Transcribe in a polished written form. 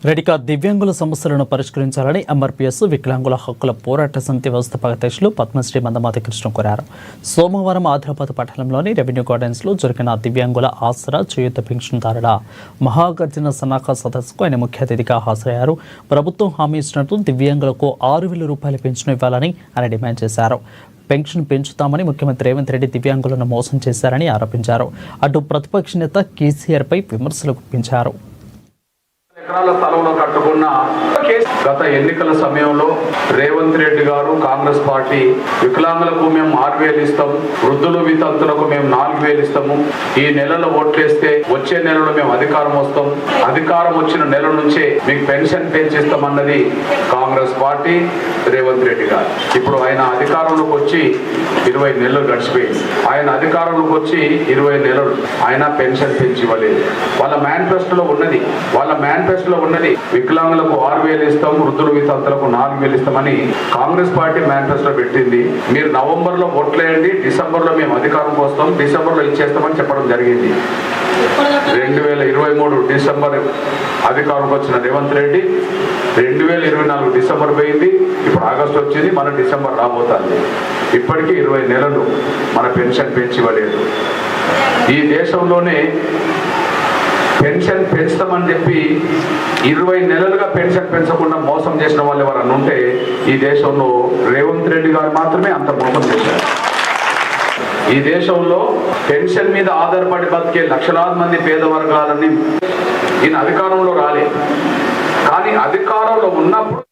రెడ్డిగా దివ్యాంగుల సమస్యలను పరిష్కరించాలని ఎంఆర్పీఎస్ వికలాంగుల హక్కుల పోరాట సమితి వ్యవస్థాపక అధ్యక్షులు పద్మశ్రీ మందమాతి కృష్ణ కోరారు. సోమవారం ఆదిలాబాద్ పట్టణంలోని రెవెన్యూ గార్డెన్స్లో జరిగిన దివ్యాంగుల ఆసరా చేయూత పెన్షన్దారుల మహాగర్జన సన్నాహక సదస్సుకు ఆయన ముఖ్య అతిథిగా హాజరయ్యారు. ప్రభుత్వం హామీ ఇచ్చినట్టు దివ్యాంగులకు 6,000 రూపాయల పెన్షన్ ఇవ్వాలని ఆయన డిమాండ్ చేశారు. పెన్షన్ పెంచుతామని ముఖ్యమంత్రి రేవంత్ రెడ్డి దివ్యాంగులను మోసం చేశారని ఆరోపించారు. అటు ప్రతిపక్ష నేత కేసీఆర్పై విమర్శలు గుప్పించారు. ఎకరాల స్థలంలో కట్టుకున్న గత ఎన్నికల సమయంలో రేవంత్ రెడ్డి గారు కాంగ్రెస్ పార్టీ వికలాంగులకు మేము 6,000 ఇస్తాం, వృద్ధులు వితంతులకు మేము 4,000 ఇస్తాము, ఈ నెలలో ఓట్లేస్తే వచ్చే నెలలో మేము అధికారం వస్తాం, అధికారం వచ్చిన నెల నుంచే మీకు పెన్షన్ పెంచిస్తామన్నది కాంగ్రెస్ పార్టీ రేవంత్ రెడ్డి గారు. ఇప్పుడు ఆయన అధికారంలోకి వచ్చి 20 నెలలు గడిచిపోయింది. ఆయన అధికారంలోకి వచ్చి 20 నెలలు ఆయన పెన్షన్ పెంచి ఇవ్వలేదు. వాళ్ళ మేనిఫెస్టోలో ఉన్నది వికలాంగులకు 6,000 ఇస్తాం, వృద్ధులు వితంతులకు 4,000 ఇస్తామని కాంగ్రెస్ పార్టీ మేనిఫెస్టో పెట్టింది. మీరు నవంబర్లో ఓట్లేయండి, డిసెంబర్లో మేము అధికారంకి వస్తాం, డిసెంబర్లో ఇచ్చేస్తామని చెప్పడం జరిగింది. 2023 డిసెంబర్ అధికారంకి వచ్చిన రేవంత్ రెడ్డి 2024 డిసెంబర్ పోయింది, ఇప్పుడు ఆగస్టు వచ్చింది, మన డిసెంబర్ రాబోతుంది. ఇప్పటికీ 20 నెలలు మన పెన్షన్ పెంచి ఇవ్వలేదు. ఈ దేశంలోనే పెన్షన్ పెంచుతామని చెప్పి 20 నెలలుగా పెన్షన్ పెంచకుండా మోసం చేసిన వాళ్ళు ఎవరన్నా ఉంటే ఈ దేశంలో రేవంత్ రెడ్డి గారు మాత్రమే అంత మోసం చేశారు. ఈ దేశంలో పెన్షన్ మీద ఆధారపడి బతికే లక్షలాది మంది పేద వర్గాలని ఈయన అధికారంలో రాలేదు, కానీ అధికారంలో ఉన్నప్పుడు